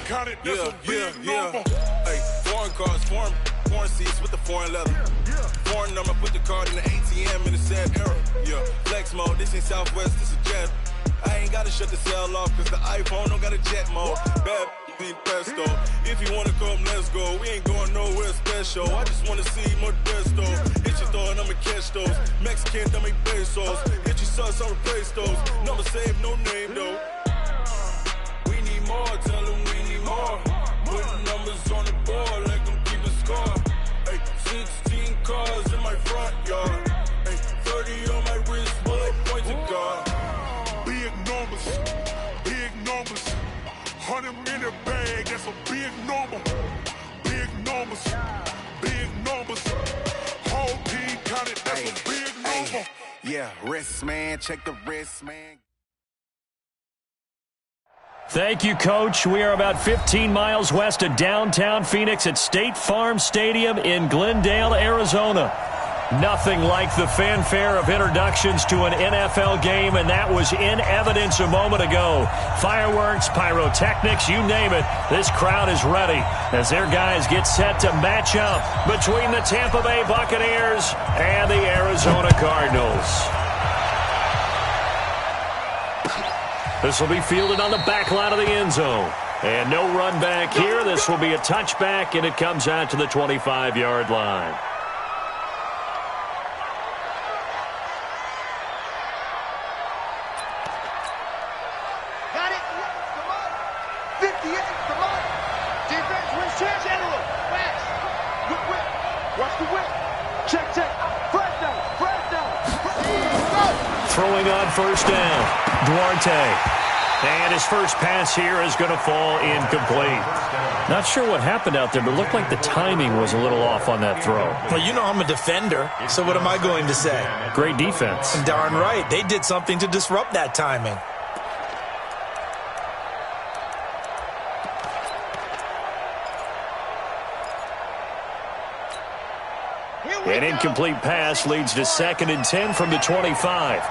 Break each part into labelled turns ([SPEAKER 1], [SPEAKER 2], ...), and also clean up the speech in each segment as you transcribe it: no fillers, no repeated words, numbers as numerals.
[SPEAKER 1] Hey, foreign cars, foreign seats with the foreign leather. Foreign number, put the card in the ATM in the sad era. Yeah, flex mode, this ain't Southwest, this is jet. I ain't gotta shut the cell off, cause the iPhone don't got a jet mode. Bad be pesto. If you wanna come, let's go. We ain't going nowhere special. I just wanna see more desto. Hit your throw and I'ma catch those. Mexican, dummy pesos. Hit your sus, I'll replace those. Number save, no name though. We need more, tell them we need more. Put numbers on the board, let them keep a score. Hey, 16 cars in my front yard. Hey, 30 on my wrist, bullet point to God.
[SPEAKER 2] Big numbers, big numbers. 100 in the bag, that's a big number. Big numbers, big numbers. Whole team counted, that's a big number.
[SPEAKER 1] Yeah, wrist man, check the wrist man.
[SPEAKER 3] Thank you, Coach. We are about 15 miles west of downtown Phoenix at State Farm Stadium in Glendale, Arizona. Nothing like the fanfare of introductions to an NFL game, and that was in evidence a moment ago. Fireworks, pyrotechnics, you name it. This crowd is ready as their guys get set to match up between the Tampa Bay Buccaneers and the Arizona Cardinals. This will be fielded on the back line of the end zone. And no run back here. This will be a touchback, and it comes out to the 25-yard line.
[SPEAKER 4] Got it. Come on. 58. Come on. Defense wins chance. General. Fast. Whip. Watch the whip. Check. First down. Go.
[SPEAKER 3] Throwing on first down. Duarte. And his first pass here is going to fall incomplete. Not sure what happened out there, but it looked like the timing was a little off on that throw.
[SPEAKER 5] Well, you know I'm a defender, so what am I going to say?
[SPEAKER 3] Great defense.
[SPEAKER 5] Darn right. They did something to disrupt that timing.
[SPEAKER 3] An incomplete pass leads to 2nd and 10 from the 25.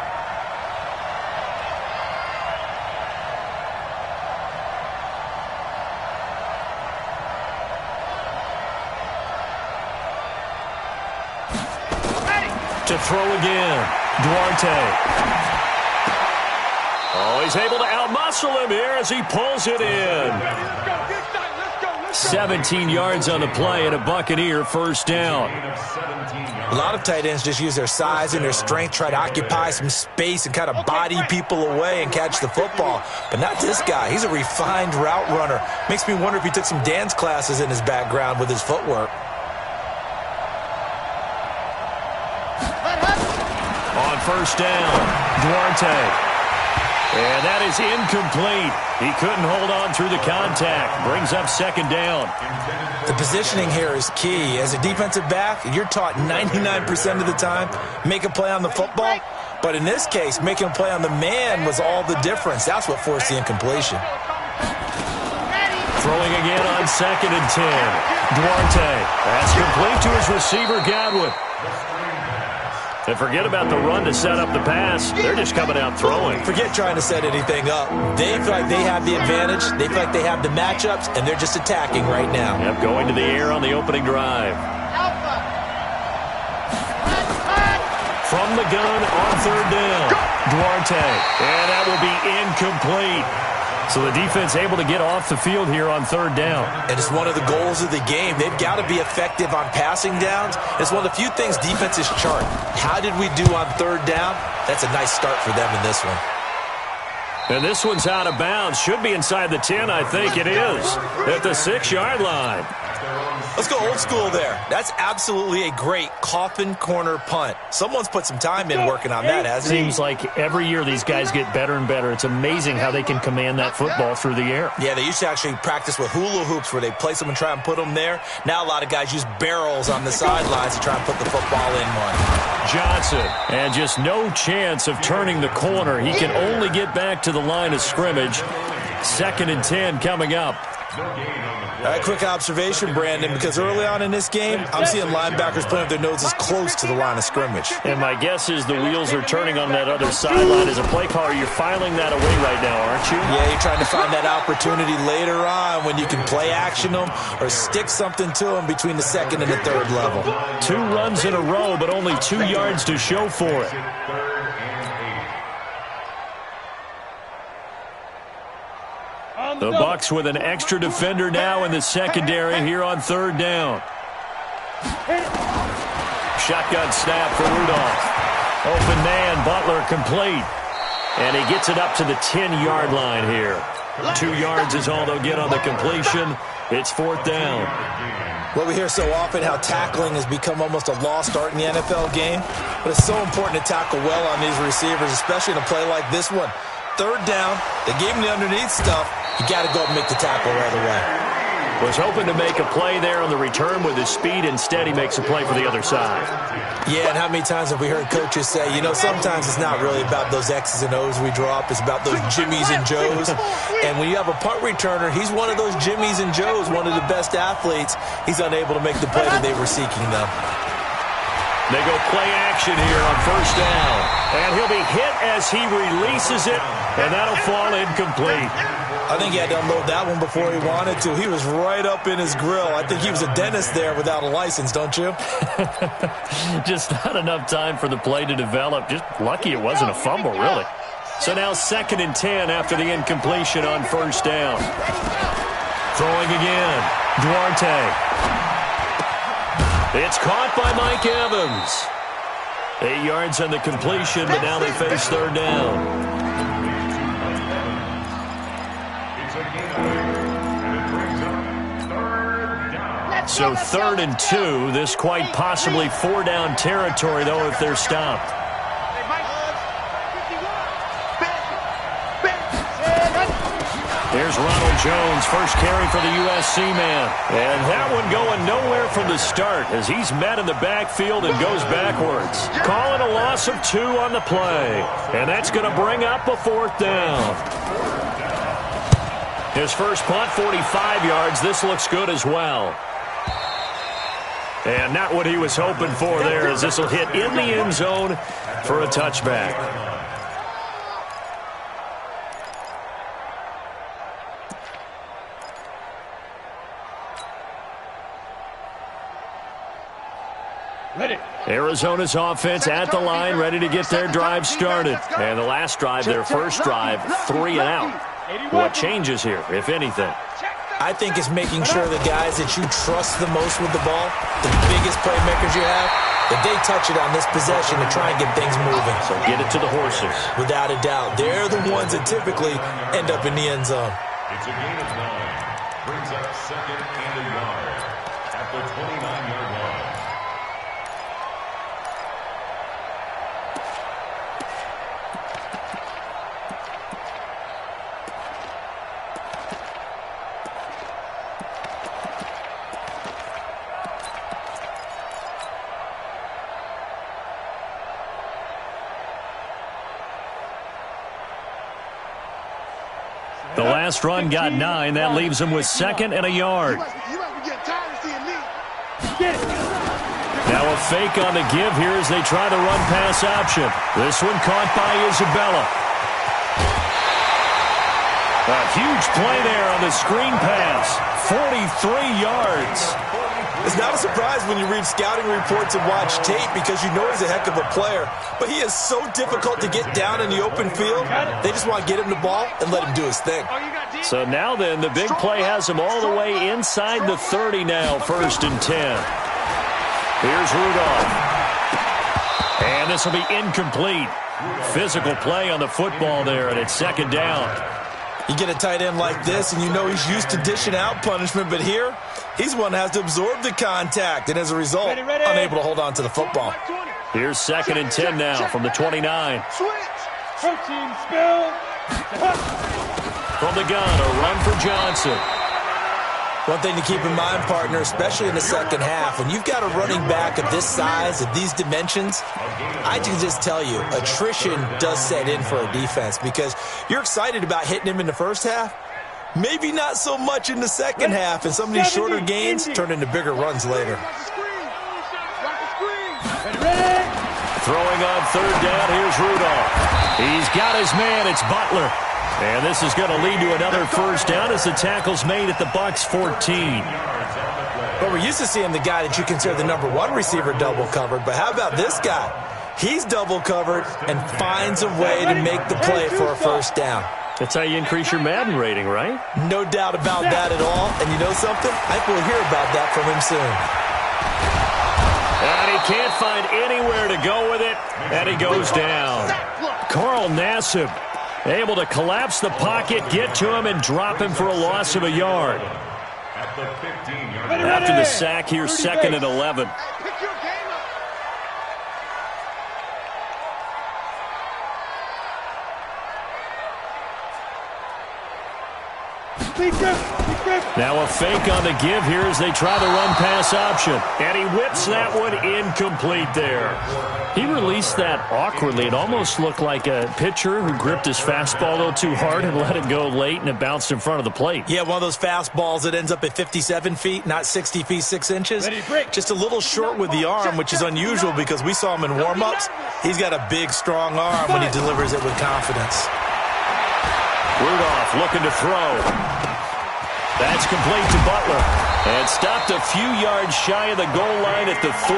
[SPEAKER 3] To throw again, Duarte. Oh, he's able to outmuscle him here as he pulls it in. 17 yards on the play and a Buccaneer first down.
[SPEAKER 5] A lot of tight ends just use their size and their strength, try to occupy some space and kind of body people away and catch the football. But not this guy. He's a refined route runner. Makes me wonder if he took some dance classes in his background with his footwork.
[SPEAKER 3] On first down, Duarte. And that is incomplete. He couldn't hold on through the contact. Brings up 2nd down.
[SPEAKER 5] The positioning here is key. As a defensive back, you're taught 99% of the time, make a play on the football. But in this case, making a play on the man was all the difference. That's what forced the incompletion.
[SPEAKER 3] Throwing again on 2nd and 10. Duarte. That's complete to his receiver, Godwin. And forget about the run to set up the pass. They're just coming out throwing.
[SPEAKER 5] Forget trying to set anything up. They feel like they have the advantage. They feel like they have the matchups, and they're just attacking right now.
[SPEAKER 3] Yep, going to the air on the opening drive. From the gun on 3rd down. Duarte. And that will be incomplete. So the defense able to get off the field here on 3rd down.
[SPEAKER 5] And it's one of the goals of the game. They've got to be effective on passing downs. It's one of the few things defenses chart. How did we do on 3rd down? That's a nice start for them in this one.
[SPEAKER 3] And this one's out of bounds. Should be inside the 10, I think it is. At the 6-yard line.
[SPEAKER 5] Let's go old school there. That's absolutely a great coffin corner punt. Someone's put some time in working on that, hasn't he?
[SPEAKER 3] Seems like every year these guys get better and better. It's amazing how they can command that football through the air.
[SPEAKER 5] Yeah, they used to actually practice with hula hoops where they place them and try and put them there. Now a lot of guys use barrels on the sidelines to try and put the football in one.
[SPEAKER 3] Johnson, and just no chance of turning the corner. He can only get back to the line of scrimmage. 2nd and 10 coming up.
[SPEAKER 5] All right, quick observation, Brandon, because early on in this game, I'm seeing linebackers putting their noses close to the line of scrimmage.
[SPEAKER 3] And my guess is the wheels are turning on that other sideline. As a play caller, you're filing that away right now, aren't you?
[SPEAKER 5] Yeah, you're trying to find that opportunity later on when you can play action them or stick something to them between the second and the third level.
[SPEAKER 3] 2 runs in a row, but only 2 yards to show for it. The Bucs with an extra defender now in the secondary here on 3rd down. Shotgun snap for Rudolph. Open man, Butler complete. And he gets it up to the 10-yard line here. 2 yards is all they'll get on the completion. It's 4th down.
[SPEAKER 5] Well, we hear so often how tackling has become almost a lost art in the NFL game. But it's so important to tackle well on these receivers, especially in a play like this one. 3rd down, they gave him the underneath stuff. You got to go up and make the tackle right away.
[SPEAKER 3] Was hoping to make a play there on the return with his speed. Instead, he makes a play for the other side.
[SPEAKER 5] Yeah, and how many times have we heard coaches say, you know, sometimes it's not really about those X's and O's we drop. It's about those Jimmies and Joes. And when you have a punt returner, he's one of those Jimmies and Joes, one of the best athletes. He's unable to make the play that they were seeking, though.
[SPEAKER 3] They go play action here on 1st down. And he'll be hit as he releases it, and that'll fall incomplete.
[SPEAKER 5] I think he had to unload that one before he wanted to. He was right up in his grill. I think he was a dentist there without a license, don't you?
[SPEAKER 3] Just not enough time for the play to develop. Just lucky it wasn't a fumble, really. So now 2nd and 10 after the incompletion on 1st down. Throwing again. Duarte. It's caught by Mike Evans. 8 yards on the completion, but now they face 3rd down. So 3rd and 2. This quite possibly 4-down territory, though, if they're stopped. Here's Ronald Jones, first carry for the USC man. And that one going nowhere from the start as he's met in the backfield and goes backwards. Calling a loss of 2 on the play. And that's going to bring up a 4th down. His first punt, 45 yards. This looks good as well. And not what he was hoping for there, as this will hit in the end zone for a touchback. Arizona's offense at the line, ready to get their drive started. And the last drive, their first drive, 3 and out. What changes here, if anything?
[SPEAKER 5] I think it's making sure the guys that you trust the most with the ball, the biggest playmakers you have, that they touch it on this possession to try and get things moving.
[SPEAKER 3] So get it to the horses.
[SPEAKER 5] Without a doubt. They're the ones that typically end up in the end zone.
[SPEAKER 2] It's a gain of 9. Brings up 2nd and a yard at the 29-yard line.
[SPEAKER 3] The last run got 9. That leaves him with 2nd and a yard. Now a fake on the give here as they try the run-pass option. This one caught by Isabella. A huge play there on the screen pass. 43 yards.
[SPEAKER 5] It's not a surprise when you read scouting reports and watch tape because you know he's a heck of a player. But he is so difficult to get down in the open field. They just want to get him the ball and let him do his thing.
[SPEAKER 3] So now then, the big play has him all the way inside the 30 now, 1st and 10. Here's Rudolph. And this will be incomplete. Physical play on the football there, and it's 2nd down.
[SPEAKER 5] You get a tight end like this, and you know he's used to dishing out punishment, but here, he's one that has to absorb the contact, and as a result, unable to hold on to the football.
[SPEAKER 3] Here's 2nd and 10 now from the 29. From the gun, a run for Johnson.
[SPEAKER 5] One thing to keep in mind, partner, especially in the second half, when you've got a running back of this size, of these dimensions, I can just tell you, attrition does set in for a defense because you're excited about hitting him in the first half, Maybe not so much in the second half, and some of these shorter gains turn into bigger runs later.
[SPEAKER 3] Throwing on third down, here's Rudolph. He's got his man, it's Butler. And this is going to lead to another first down as the tackle's made at the Bucs 14.
[SPEAKER 5] Well, we're used to seeing the guy that you consider the number one receiver double covered, but how about this guy? He's double covered and finds a way to make the play for a first down.
[SPEAKER 3] That's how you increase your Madden rating, right?
[SPEAKER 5] No doubt about that at all. And you know something? I think we'll hear about that from him soon.
[SPEAKER 3] And he can't find anywhere to go with it, and he goes down. Carl Nassib able to collapse the pocket, get to him, and drop him for a loss of a yard. After the sack, here's 2nd and 11. Now a fake on the give here as they try the run-pass option. And he whips that one incomplete there. He released that awkwardly. It almost looked like a pitcher who gripped his fastball a little too hard and let it go late, and it bounced in front of the plate.
[SPEAKER 5] Yeah, one of those fastballs that ends up at 57 feet, not 60 feet 6 inches. Just a little short with the arm, which is unusual because we saw him in warm-ups. He's got a big, strong arm when he delivers it with confidence.
[SPEAKER 3] Rudolph looking to throw. That's complete to Butler. And stopped a few yards shy of the goal line at the 3.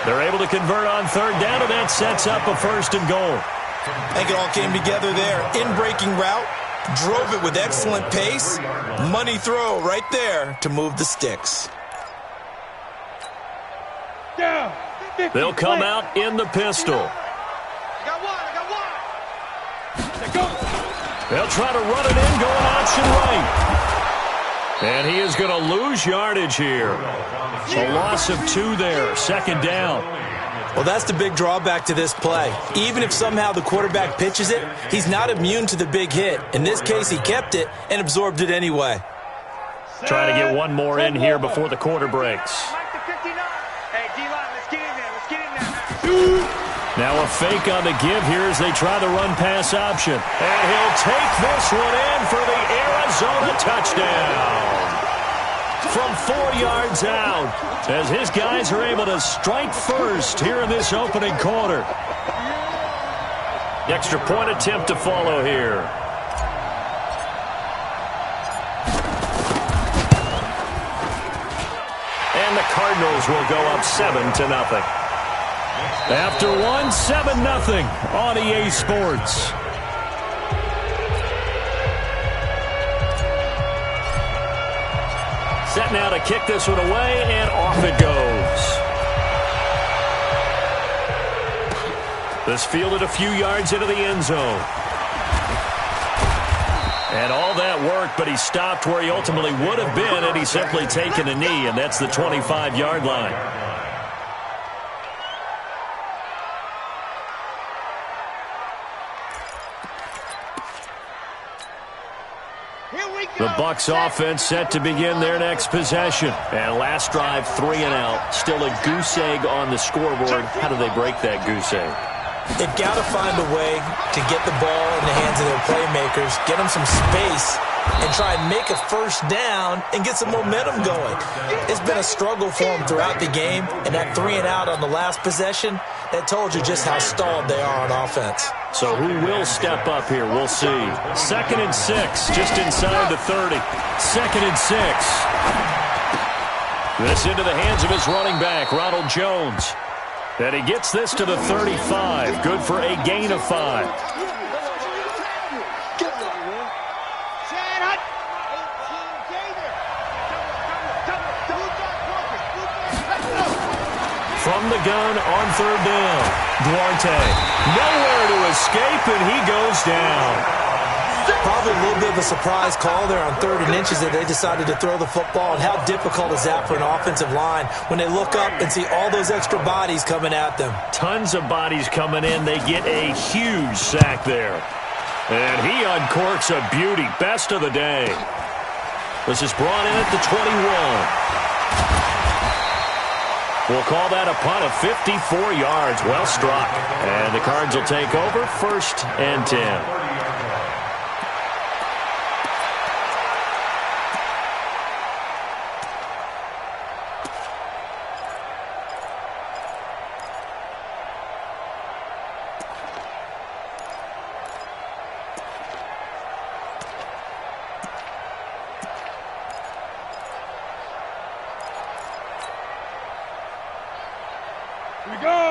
[SPEAKER 3] They're able to convert on third down, and that sets up a 1st and goal.
[SPEAKER 5] I think it all came together there. In-breaking route, drove it with excellent pace. Money throw right there to move the sticks.
[SPEAKER 3] They'll come out in the pistol. They'll try to run it in, going option right. And he is going to lose yardage here. A loss of 2 there, 2nd down.
[SPEAKER 5] Well, that's the big drawback to this play. Even if somehow the quarterback pitches it, he's not immune to the big hit. In this case, he kept it and absorbed it anyway.
[SPEAKER 3] Trying to get one more in here before the quarter breaks. Now a fake on the give here as they try the run-pass option. And he'll take this one in for the Arizona touchdown. From 4 yards out, as his guys are able to strike first here in this opening quarter. The extra point attempt to follow here. And the Cardinals will go up 7-0. After 1, 7-0 on EA Sports. Set now to kick this one away, and off it goes. This fielded a few yards into the end zone. And all that work, but he stopped where he ultimately would have been had he simply taken a knee, and that's the 25-yard line. The Bucs offense set to begin their next possession. And last drive, 3 and out. Still a goose egg on the scoreboard. How do they break that goose egg?
[SPEAKER 5] They've got to find a way to get the ball in the hands of their playmakers, get them some space, and try and make a first down and get some momentum going. It's been a struggle for them throughout the game, and that 3 and out on the last possession, that told you just how stalled they are on offense.
[SPEAKER 3] So who will step up here? We'll see. 2nd and 6, just inside the 30. 2nd and 6. This into the hands of his running back, Ronald Jones. And he gets this to the 35. Good for a gain of 5. From the gun on third down. Duarte. Nowhere to escape, and he goes down.
[SPEAKER 5] Probably a little bit of a surprise call there on 3rd and inches that they decided to throw the football. And how difficult is that for an offensive line when they look up and see all those extra bodies coming at them?
[SPEAKER 3] Tons of bodies coming in. They get a huge sack there. And he uncorks a beauty. Best of the day. This is brought in at the 21. We'll call that a punt of 54 yards. Well struck. And the Cards will take over 1st and 10.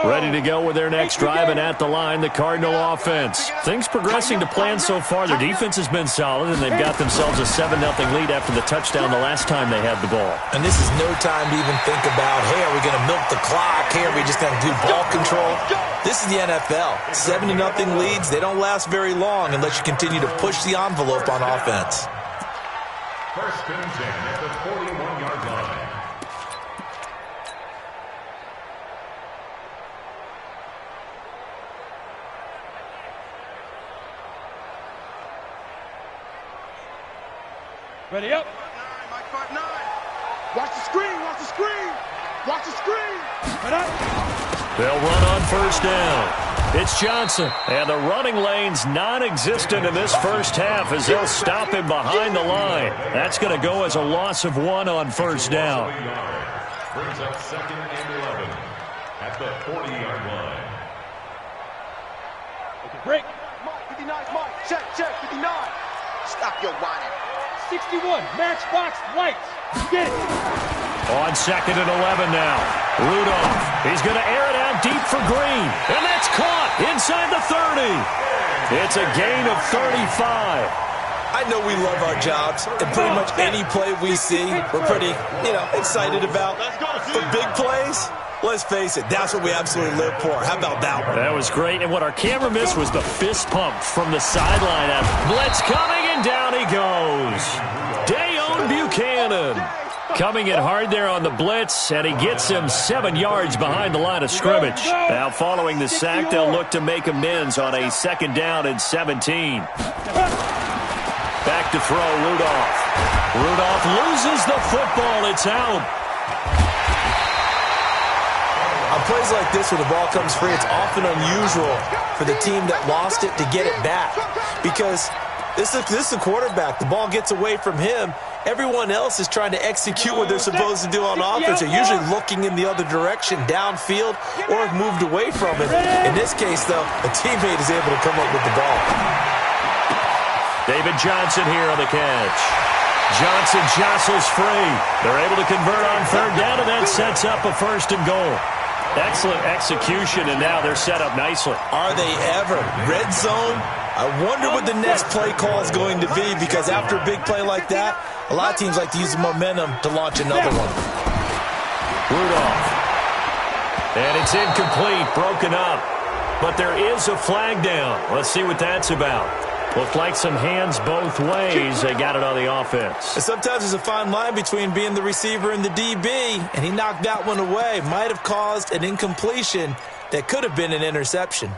[SPEAKER 3] Ready to go with their next drive, and at the line, the Cardinal offense. Things progressing to plan so far. Their defense has been solid, and they've got themselves a 7-0 lead after the touchdown the last time they had the ball.
[SPEAKER 5] And this is no time to even think about, hey, are we going to milk the clock? Hey, are we just going to do ball control? This is the NFL. 7-0 leads, they don't last very long unless you continue to push the envelope on offense.
[SPEAKER 6] First and 10 at the 41-yard line.
[SPEAKER 4] Ready up. Watch the screen, watch the screen. Watch the screen. Right up.
[SPEAKER 3] They'll run on first down. It's Johnson. And the running lane's non-existent in this first half as they'll stop him behind the line. That's going to go as a loss of 1 on first down.
[SPEAKER 6] Brings up 2nd and 11 at the 40-yard line.
[SPEAKER 4] Break. Mike, 59, Mike. Check, 59. Stop your whining. 61, matchbox lights. Get it.
[SPEAKER 3] On 2nd and 11 now. Rudolph. He's going to air it out deep for Green. And that's caught inside the 30. It's a gain of 35.
[SPEAKER 5] I know we love our jobs, and pretty much any play we see, we're pretty, excited about. For big plays, let's face it, that's what we absolutely live for. How about that one?
[SPEAKER 3] That was great, and what our camera missed was the fist pump from the sideline. Blitz coming, and down he goes. Dayon Buchanan coming in hard there on the blitz, and he gets him 7 yards behind the line of scrimmage. Now following the sack, they'll look to make amends on a 2nd down and 17. Back to throw, Rudolph. Rudolph loses the football. It's out.
[SPEAKER 5] On plays like this, when the ball comes free, it's often unusual for the team that lost it to get it back. Because this is the quarterback. The ball gets away from him. Everyone else is trying to execute what they're supposed to do on offense. They're usually looking in the other direction, downfield, or have moved away from it. In this case, though, a teammate is able to come up with the ball.
[SPEAKER 3] David Johnson here on the catch. Johnson jostles free. They're able to convert on 3rd down, and that sets up a 1st and goal. Excellent execution, and now they're set up nicely.
[SPEAKER 5] Are they ever? Red zone? I wonder what the next play call is going to be, because after a big play like that, a lot of teams like to use the momentum to launch another one.
[SPEAKER 3] Rudolph. And it's incomplete, broken up. But there is a flag down. Let's see what that's about. Looked like some hands both ways. They got it on the offense.
[SPEAKER 5] And sometimes there's a fine line between being the receiver and the DB, and he knocked that one away. Might have caused an incompletion that could have been an interception.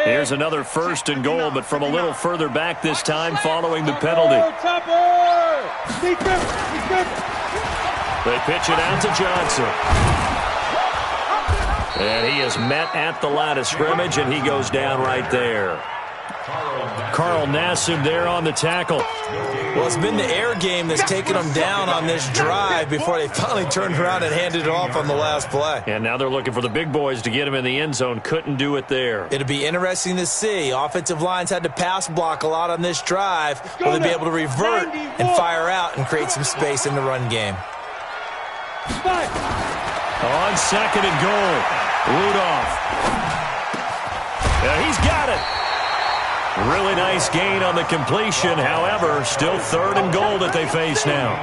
[SPEAKER 3] Here's another 1st and goal, but from a little further back this time following the penalty. They pitch it out to Johnson. And he is met at the line of scrimmage, and he goes down right there. Carl Nassib there on the tackle.
[SPEAKER 5] Well, it's been the air game that's taken them down on this drive before they finally turned around and handed it off on the last play.
[SPEAKER 3] And now they're looking for the big boys to get him in the end zone. Couldn't do it there.
[SPEAKER 5] It'll be interesting to see. Offensive lines had to pass block a lot on this drive. Will they be able to revert and fire out and create some space in the run game?
[SPEAKER 3] On 2nd and goal, Rudolph. Yeah, he's got it. Really nice gain on the completion. However, still 3rd and goal that they face now.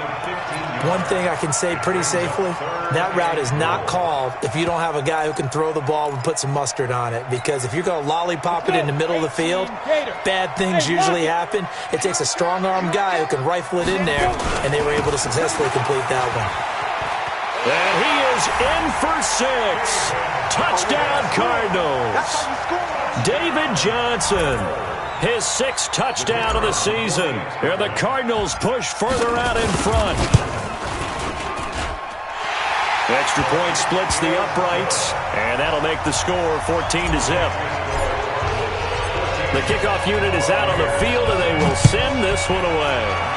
[SPEAKER 5] One thing I can say pretty safely, that route is not called if you don't have a guy who can throw the ball and put some mustard on it. Because if you're going to lollipop it in the middle of the field, bad things usually happen. It takes a strong-armed guy who can rifle it in there, and they were able to successfully complete that one.
[SPEAKER 3] And he is in for 6. Touchdown, Cardinals. David Johnson. His 6th touchdown of the season. And the Cardinals push further out in front. Extra point splits the uprights, and that'll make the score 14-0. The kickoff unit is out on the field, and they will send this one away.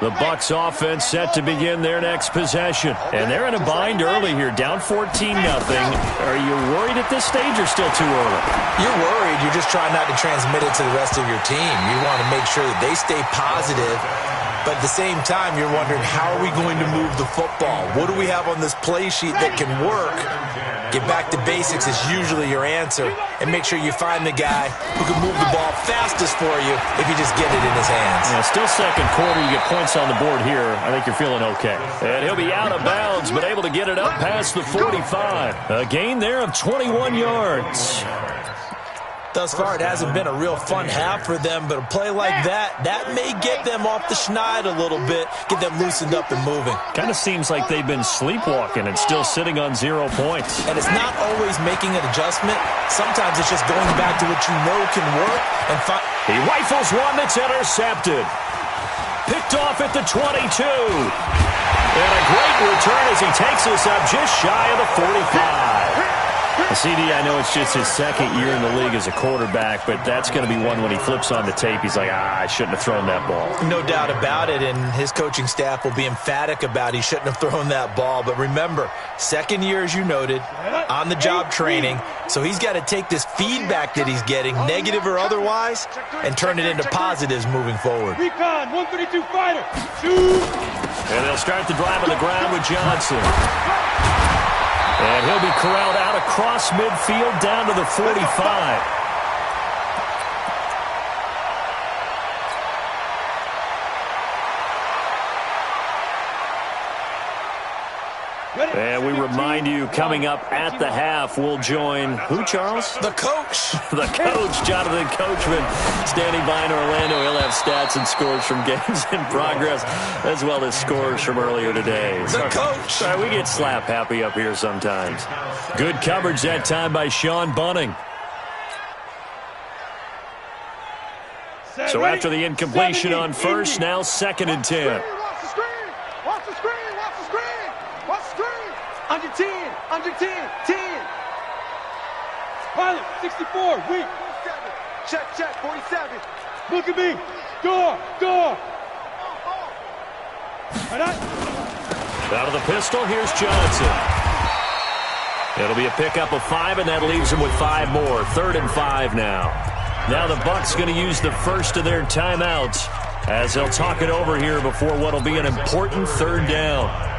[SPEAKER 3] The Bucs offense set to begin their next possession. And they're in a bind early here, down 14-0. Are you worried at this stage or still too early?
[SPEAKER 5] You're worried. You're just trying not to transmit it to the rest of your team. You want to make sure that they stay positive. But at the same time, you're wondering, how are we going to move the football? What do we have on this play sheet that can work? Get back to basics is usually your answer. And make sure you find the guy who can move the ball fastest for you if you just get it in his hands.
[SPEAKER 3] Yeah, still second quarter. You get points on the board here. I think you're feeling okay. And he'll be out of bounds, but able to get it up past the 45. A gain there of 21 yards.
[SPEAKER 5] Thus far, it hasn't been a real fun half for them, but a play like that may get them off the schneid a little bit, get them loosened up and moving.
[SPEAKER 3] Kind of seems like they've been sleepwalking and still sitting on 0 points.
[SPEAKER 5] And it's not always making an adjustment. Sometimes it's just going back to what you know can work. And
[SPEAKER 3] he rifles one that's intercepted. Picked off at the 22. And a great return as he takes us up just shy of the 45. CD, I know it's just his second year in the league as a quarterback, but that's going to be one when he flips on the tape. He's like, I shouldn't have thrown that ball.
[SPEAKER 5] No doubt about it, and his coaching staff will be emphatic about he shouldn't have thrown that ball. But remember, second year, as you noted, on-the-job training, so he's got to take this feedback that he's getting, negative or otherwise, and turn it into positives moving forward.
[SPEAKER 4] Recon, 132 fighter. Shoot.
[SPEAKER 3] And they'll start the drive on the ground with Johnson. And he'll be corralled out across midfield down to the 45. And we remind you, coming up at the half, we'll join who, Charles?
[SPEAKER 5] The coach.
[SPEAKER 3] The coach, Jonathan Coachman, standing by in Orlando. He'll have stats and scores from games in progress, as well as scores from earlier today.
[SPEAKER 5] The coach.
[SPEAKER 3] Sorry, we get slap happy up here sometimes. Good coverage that time by Sean Bunning. So after the incompletion on first, now 2nd and 10.
[SPEAKER 4] Under 10, 10. Pilot, 64, weak. Check, 47. Look at me. Door.
[SPEAKER 3] Out of the pistol, here's Johnson. It'll be a pickup of 5, and that leaves him with 5 more. 3rd and 5 now. Now the Bucs going to use the first of their timeouts as they'll talk it over here before what will be an important 3rd down.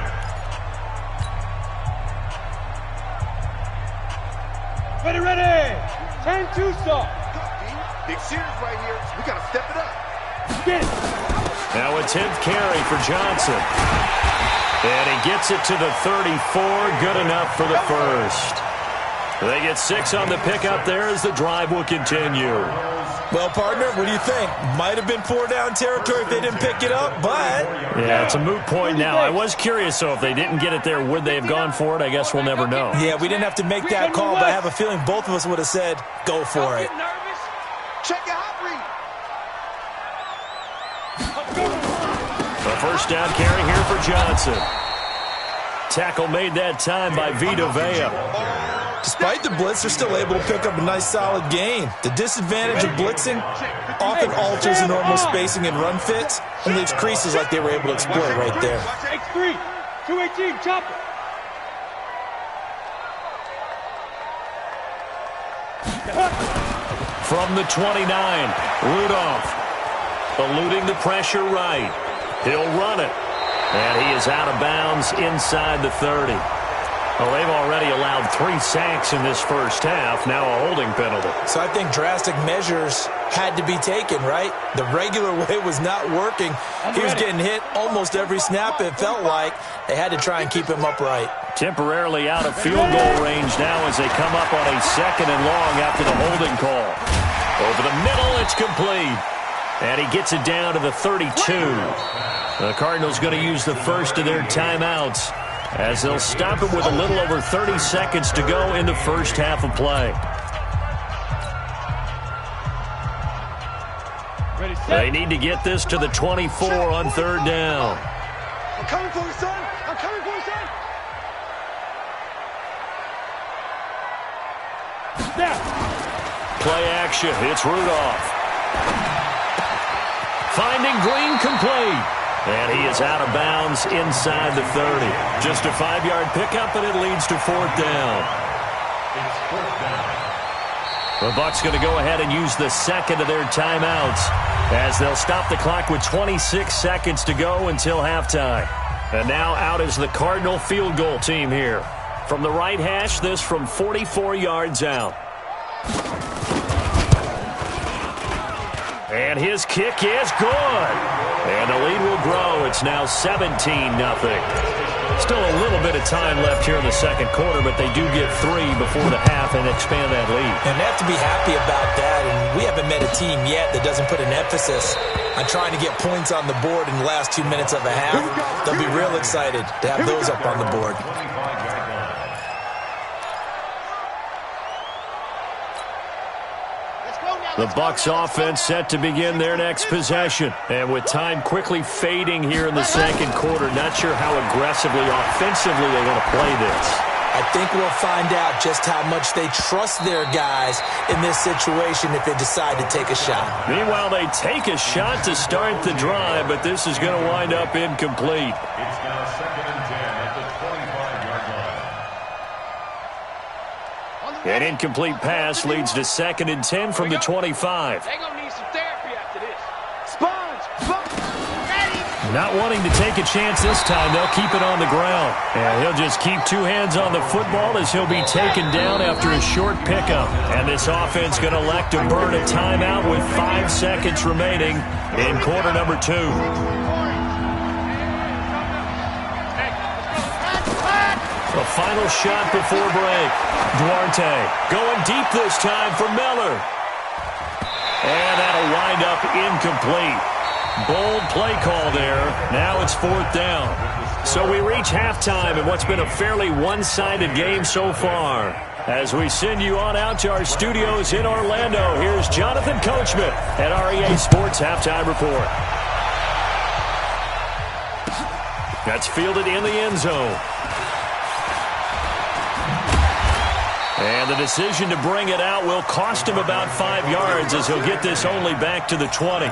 [SPEAKER 4] Ready. 10-2 stop.
[SPEAKER 2] Big series right here. We got to step it up.
[SPEAKER 4] Get it.
[SPEAKER 3] Now a 10th carry for Johnson. And he gets it to the 34. Good enough for the first. They get 6 on the pickup there as the drive will continue.
[SPEAKER 5] Well, partner, what do you think? Might have been 4-down territory if they didn't pick it up, but...
[SPEAKER 3] Yeah, it's a moot point now. I was curious, so if they didn't get it there, would they have gone for it? I guess we'll never know.
[SPEAKER 5] Yeah, we didn't have to make that call, but I have a feeling both of us would have said, go for it.
[SPEAKER 4] Check your hot read.
[SPEAKER 3] A first down carry here for Johnson. Tackle made that time by Vita Vea.
[SPEAKER 5] Despite the blitz, they're still able to pick up a nice, solid gain. The disadvantage of blitzing often alters the normal spacing and run fits and leaves creases like they were able to exploit right there.
[SPEAKER 4] X3, 218, chopper.
[SPEAKER 3] From the 29, Rudolph eluding the pressure right. He'll run it. And he is out of bounds inside the 30. Well, they've already allowed 3 sacks in this first half, now a holding penalty.
[SPEAKER 5] So I think drastic measures had to be taken, right? The regular way was not working. He was getting hit almost every snap, it felt like. They had to try and keep him upright.
[SPEAKER 3] Temporarily out of field goal range now as they come up on a 2nd and long after the holding call. Over the middle, it's complete. And he gets it down to the 32. The Cardinals going to use the first of their timeouts as they'll stop it with a little over 30 seconds to go in the first half of play. They need to get this to the 24 on 3rd down.
[SPEAKER 4] I'm coming for you, son. I'm coming for you, son. Snap.
[SPEAKER 3] Play action. It's Rudolph. Finding Green complete. And he is out of bounds inside the 30. Just a 5-yard pickup, and it leads to 4th down.
[SPEAKER 6] It's 4th down.
[SPEAKER 3] The Bucs going to go ahead and use the second of their timeouts as they'll stop the clock with 26 seconds to go until halftime. And now out is the Cardinal field goal team here. From the right hash, this from 44 yards out. And his kick is good. And the lead will grow. It's now 17-0. Still a little bit of time left here in the second quarter, but they do get 3 before the half and expand that lead.
[SPEAKER 5] And they have to be happy about that. And we haven't met a team yet that doesn't put an emphasis on trying to get points on the board in the last 2 minutes of a half. They'll be real excited to have those up on the board.
[SPEAKER 3] The Bucs offense set to begin their next possession. And with time quickly fading here in the second quarter, not sure how aggressively, offensively they want to play this.
[SPEAKER 5] I think we'll find out just how much they trust their guys in this situation if they decide to take a shot.
[SPEAKER 3] Meanwhile, they take a shot to start the drive, but this is going to wind up incomplete.
[SPEAKER 6] It's now 2nd and 10 at the 25-yard line.
[SPEAKER 3] An incomplete pass leads to 2nd and 10 from the 25.
[SPEAKER 4] They're going to need some therapy after this. Sponge, ready.
[SPEAKER 3] Not wanting to take a chance this time, they'll keep it on the ground. And he'll just keep 2 hands on the football as he'll be taken down after a short pickup. And this offense going to elect to burn a timeout with 5 seconds remaining in quarter number 2. The final shot before break. Duarte going deep this time for Miller. And that'll wind up incomplete. Bold play call there. Now it's 4th down. So we reach halftime in what's been a fairly one-sided game so far. As we send you on out to our studios in Orlando, here's Jonathan Coachman at REA Sports Halftime Report. That's fielded in the end zone. And the decision to bring it out will cost him about 5 yards as he'll get this only back to the 20.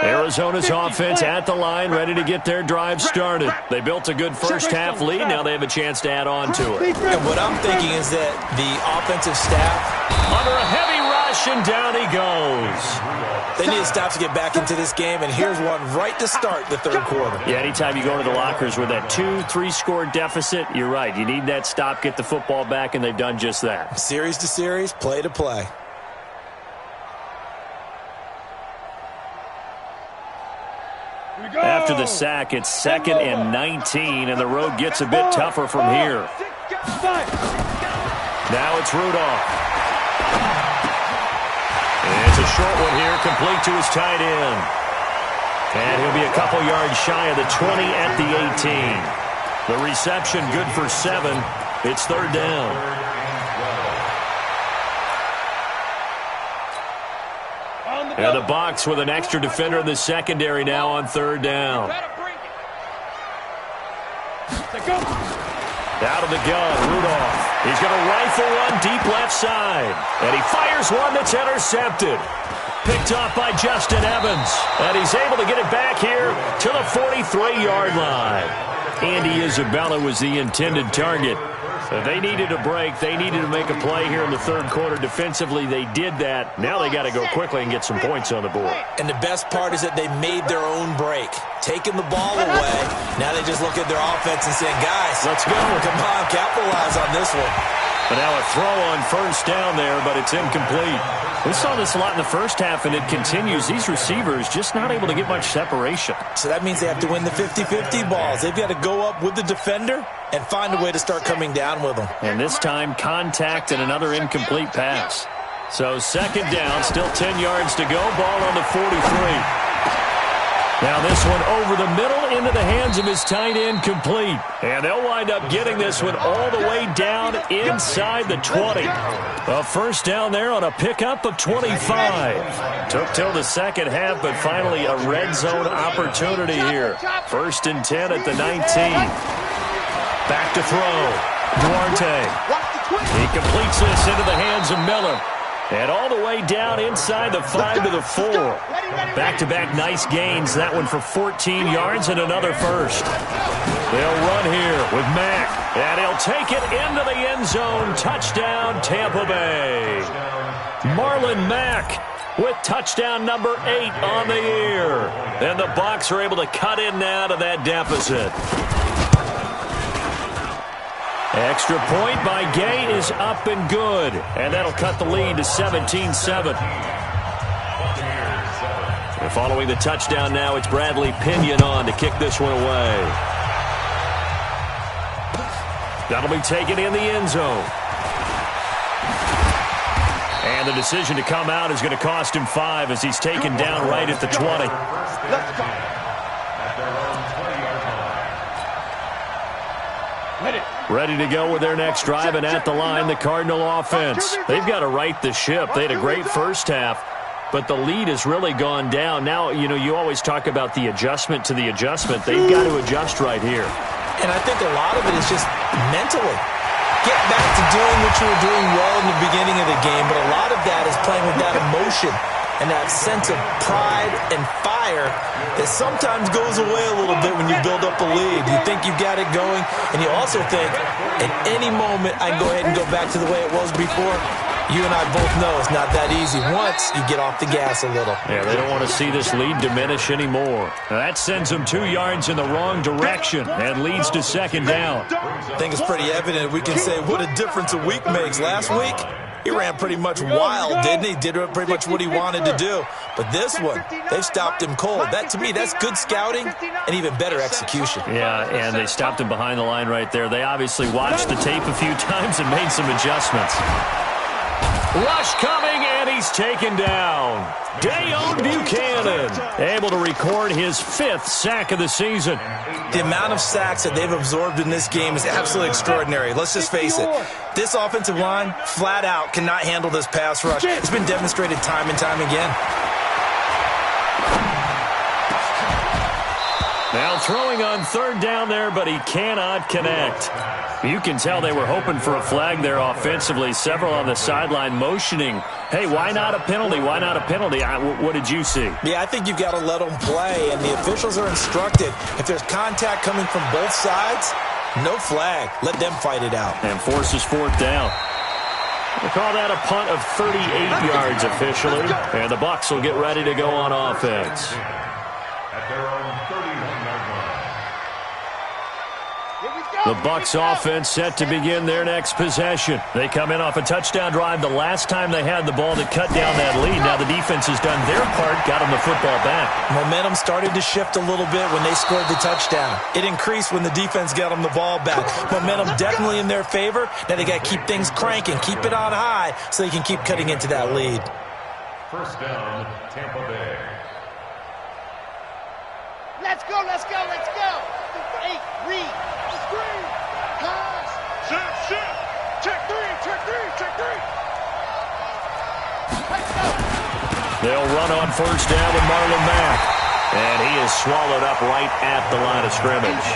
[SPEAKER 3] Arizona's offense at the line, ready to get their drive started. They built a good first-half lead. Now they have a chance to add on to it.
[SPEAKER 5] And what I'm thinking is that the offensive staff,
[SPEAKER 3] under a heavy rush, and down he goes.
[SPEAKER 5] they need to stop to get back into this game, and here's one right to start the third quarter.
[SPEAKER 3] Yeah, anytime you go to the lockers with that 2-3 score deficit, you're right. You need that stop, get the football back, and they've done just that.
[SPEAKER 5] Series to series, play to play.
[SPEAKER 3] After the sack, it's 2nd and 19, and the road gets a bit tougher from here. Now it's Rudolph. It's a short one here, complete to his tight end. And he'll be a couple yards shy of the 20 at the 18. The reception good for 7. It's 3rd down. And the Bucs with an extra defender in the secondary now on 3rd down. Out of the gun, Rudolph. He's going to rifle one deep left side. And he fires one that's intercepted. Picked off by Justin Evans. And he's able to get it back here to the 43-yard line. Andy Isabella was the intended target. They needed a break. They needed to make a play here in the third quarter. Defensively, they did that. Now they got to go quickly and get some points on the board.
[SPEAKER 5] And the best part is that they made their own break. Taking the ball away. Now they just look at their offense and saying, guys, let's go. Come on, capitalize on this one.
[SPEAKER 3] But now a throw on 1st down there, but it's incomplete. We saw this a lot in the first half, and it continues. These receivers just not able to get much separation.
[SPEAKER 5] So that means they have to win the 50-50 balls. They've got to go up with the defender and find a way to start coming down with them.
[SPEAKER 3] And this time, contact and another incomplete pass. So 2nd down, still 10 yards to go. Ball on the 43. Now this one over the middle into the hands of his tight end, complete. And they'll wind up getting this one all the way down inside the 20. A 1st down there on a pickup of 25. Took till the second half, but finally a red zone opportunity here. 1st and 10 at the 19. Back to throw. Duarte. He completes this into the hands of Miller. And all the way down inside the 5 to the 4. Back-to-back nice gains. That one for 14 yards and another first. They'll run here with Mack. And he'll take it into the end zone. Touchdown, Tampa Bay. Marlon Mack with touchdown number 8 on the year. And the Bucs are able to cut in now to that deficit. Extra point by Gay is up and good. And that'll cut the lead to 17-7. And following the touchdown now, it's Bradley Pinion on to kick this one away. That'll be taken in the end zone. And the decision to come out is going to cost him 5 as he's taken down right at the 20.
[SPEAKER 4] Let's go.
[SPEAKER 3] Ready to go with their next drive, and at the line, the Cardinal offense. They've got to right the ship. They had a great first half, but the lead has really gone down. Now, you always talk about the adjustment to the adjustment. They've got to adjust right here.
[SPEAKER 5] And I think a lot of it is just mentally. Get back to doing what you were doing well in the beginning of the game, but a lot of that is playing with that emotion and that sense of pride and fire that sometimes goes away a little bit when you build up a lead. You think you've got it going, and you also think at any moment I can go ahead and go back to the way it was before. You and I both know it's not that easy once you get off the gas a little.
[SPEAKER 3] Yeah, they don't want to see this lead diminish anymore. Now that sends them 2 yards in the wrong direction and leads to second down.
[SPEAKER 5] I think it's pretty evident. We can say what a difference a week makes. Last week, he ran pretty much wild, didn't he? Did pretty much what he wanted to do. But this one, they stopped him cold. That, to me, that's good scouting and even better execution.
[SPEAKER 3] Yeah, and they stopped him behind the line right there. They obviously watched the tape a few times and made some adjustments. Rush coming, and he's taken down. Dayon Buchanan able to record his 5th sack of the season.
[SPEAKER 5] The amount of sacks that they've absorbed in this game is absolutely extraordinary. Let's just face it. This offensive line, flat out, cannot handle this pass rush. It's been demonstrated time and time again.
[SPEAKER 3] Now throwing on 3rd down there, but he cannot connect. You can tell they were hoping for a flag there offensively. Several on the sideline motioning, hey, why not a penalty? Why not a penalty? What did you see?
[SPEAKER 5] Yeah, I think you've got to let them play, and the officials are instructed. If there's contact coming from both sides, no flag. Let them fight it out.
[SPEAKER 3] And forces 4th down. They call that a punt of 38 yards officially. And the Bucs will get ready to go on offense.
[SPEAKER 6] At their own 31-yard line.
[SPEAKER 3] The Bucs offense set to begin their next possession. They come in off a touchdown drive the last time they had the ball to cut down that lead. Now the defense has done their part, got them the football back.
[SPEAKER 5] Momentum started to shift a little bit when they scored the touchdown. It increased when the defense got them the ball back. Momentum definitely in their favor. Now they got to keep things cranking, keep it on high so they can keep cutting into that lead.
[SPEAKER 6] First down, Tampa Bay.
[SPEAKER 4] Let's go, let's go, let's go. 8, read. Screen. Pass. Shift. Check 3. Let's go.
[SPEAKER 3] They'll run on first down with Marlon Mack. And he is swallowed up right at the line of scrimmage.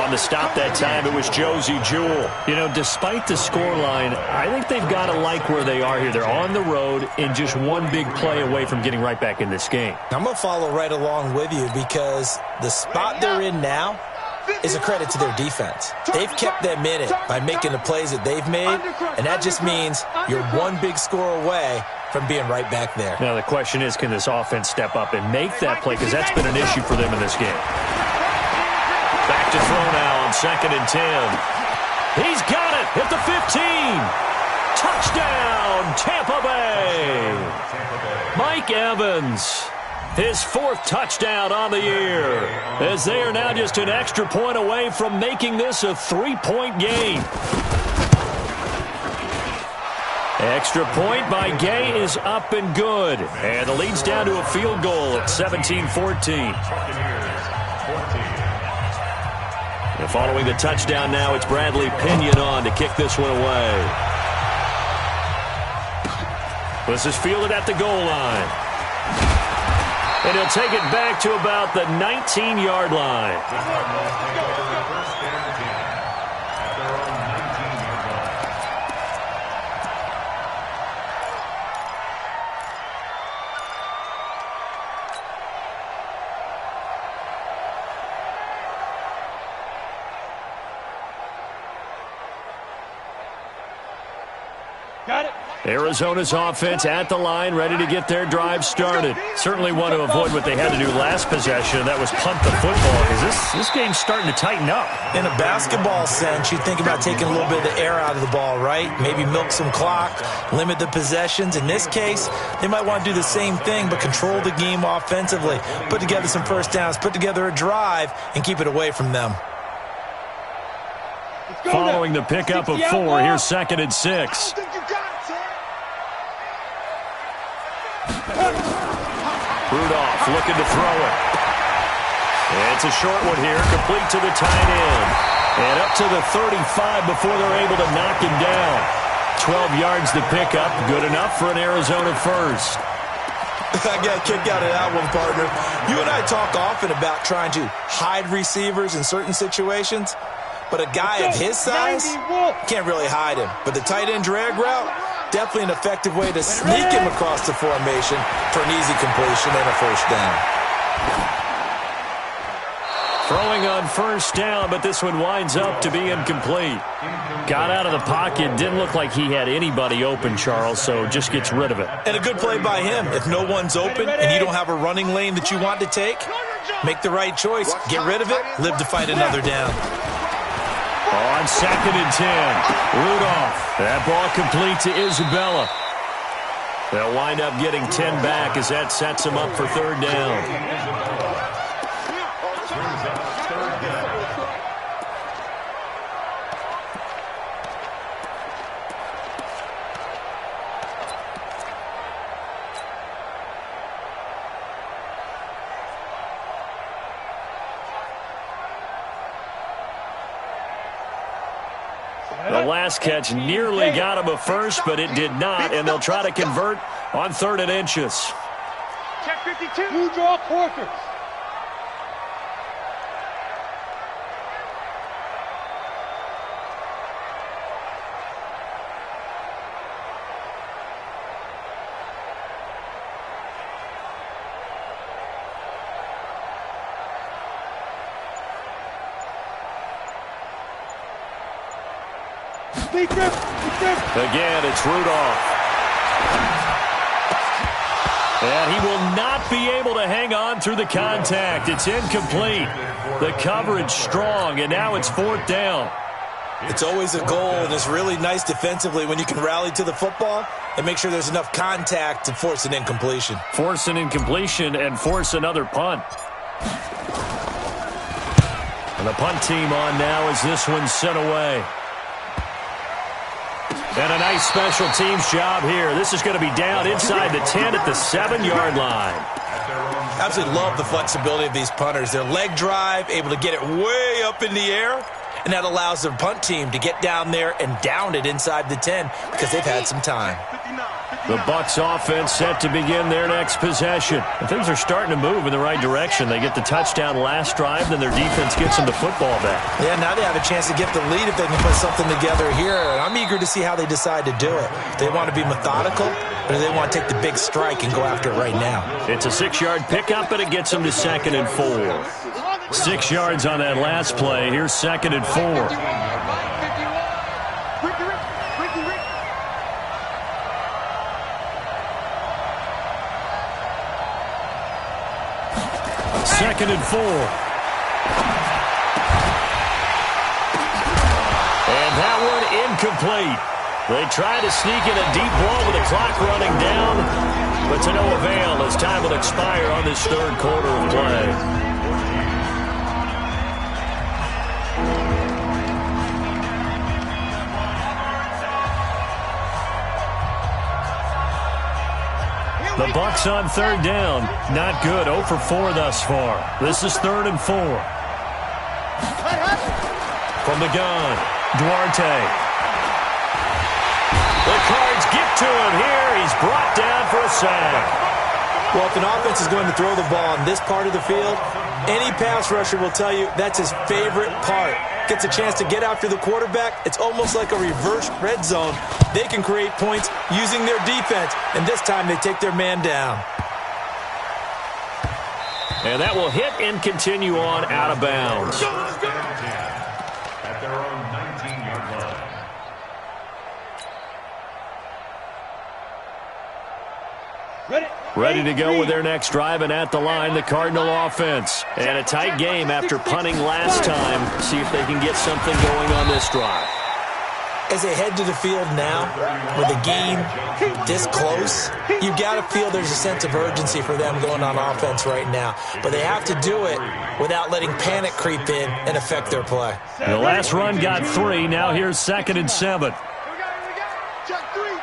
[SPEAKER 3] On the stop that time, it was Josie Jewell. Despite the scoreline, I think they've got to like where they are here. They're on the road and just one big play away from getting right back in this game.
[SPEAKER 5] I'm going to follow right along with you because the spot they're in now is a credit to their defense. They've kept them in it by making the plays that they've made, and that just means you're one big score away from being right back there.
[SPEAKER 3] Now the question is, can this offense step up and make that play? Because that's been an issue for them in this game. Back to throw now on 2nd and 10. He's got it at the 15. Touchdown, Tampa Bay. Mike Evans, his 4th touchdown on the year, as they are now just an extra point away from making this a 3-point game. Extra point by Gay is up and good. And the lead's down to a field goal at 17-14. And following the touchdown now, it's Bradley Pinion on to kick this one away. This is fielded at the goal line. And he'll take it back to about the 19-yard line. Arizona's offense at the line, ready to get their drive started. Certainly want to avoid what they had to do last possession. That was punt the football, because this game's starting to tighten up.
[SPEAKER 5] In a basketball sense, you think about taking a little bit of the air out of the ball, right? Maybe milk some clock, limit the possessions. In this case, they might want to do the same thing, but control the game offensively. Put together some first downs, put together a drive, and keep it away from them.
[SPEAKER 3] Following the pickup of 4, here's 2nd and 6. Rudolph looking to throw it. It's a short one here, complete to the tight end. And up to the 35 before they're able to knock him down. 12 yards to pick up, good enough for an Arizona first.
[SPEAKER 5] I got kicked out of that one, partner. You and I talk often about trying to hide receivers in certain situations, but a guy of his size can't really hide him. But the tight end drag route, definitely an effective way to sneak him across the formation for an easy completion and a first down.
[SPEAKER 3] Throwing on first down, but this one winds up to be incomplete. Got out of the pocket, didn't look like he had anybody open, Charles, so just gets rid of it.
[SPEAKER 5] And a good play by him. If no one's open and you don't have a running lane that you want to take, make the right choice. Get rid of it, live to fight another down.
[SPEAKER 3] On 2nd and 10, Rudolph. That ball complete to Isabella. They'll wind up getting 10 back as that sets them up for 3rd down. The last catch nearly got him a first, but it did not, and they'll try to convert on 3rd and inches.
[SPEAKER 4] Check 52. Blue draw quarters.
[SPEAKER 3] Again, it's Rudolph. And he will not be able to hang on through the contact. It's incomplete. The coverage strong, and now it's 4th down.
[SPEAKER 5] It's always a goal, and it's really nice defensively when you can rally to the football and make sure there's enough contact to force an incompletion.
[SPEAKER 3] Force an incompletion and force another punt. And the punt team on now as this one's sent away. And a nice special teams job here. This is going to be down inside the 10 at the 7-yard line.
[SPEAKER 5] Absolutely love the flexibility of these punters. Their leg drive, able to get it way up in the air, and that allows their punt team to get down there and down it inside the 10 because they've had some time.
[SPEAKER 3] The Bucs offense set to begin their next possession. And things are starting to move in the right direction. They get the touchdown last drive, then their defense gets them the football back.
[SPEAKER 5] Yeah, now they have a chance to get the lead if they can put something together here. And I'm eager to see how they decide to do it. Do they want to be methodical, or do they want to take the big strike and go after it right now?
[SPEAKER 3] It's a 6-yard pickup, and it gets them to 2nd and 4. 6 yards on that last play. Here's 2nd and 4. Second and 4. And that one incomplete. They try to sneak in a deep ball with the clock running down, but to no avail as time will expire on this 3rd quarter of play. The Bucs on 3rd down. Not good. 0 for 4 thus far. This is 3rd and 4. From the gun, Duarte. The Cards get to him here. He's brought down for a sack.
[SPEAKER 5] Well, if an offense is going to throw the ball in this part of the field, any pass rusher will tell you that's his favorite part. Gets a chance to get after the quarterback. It's almost like a reverse red zone. They can create points using their defense, and this time they take their man down.
[SPEAKER 3] And that will hit and continue on out of bounds.
[SPEAKER 6] At their own 19-yard line.
[SPEAKER 3] Ready to go with their next drive, and at the line, the Cardinal offense. And a tight game after punting last time. See if they can get something going on this drive.
[SPEAKER 5] As they head to the field now, with the game this close, you've got to feel there's a sense of urgency for them going on offense right now. But they have to do it without letting panic creep in and affect their play.
[SPEAKER 3] The last run got 3. Now here's 2nd and 7.
[SPEAKER 4] Check three.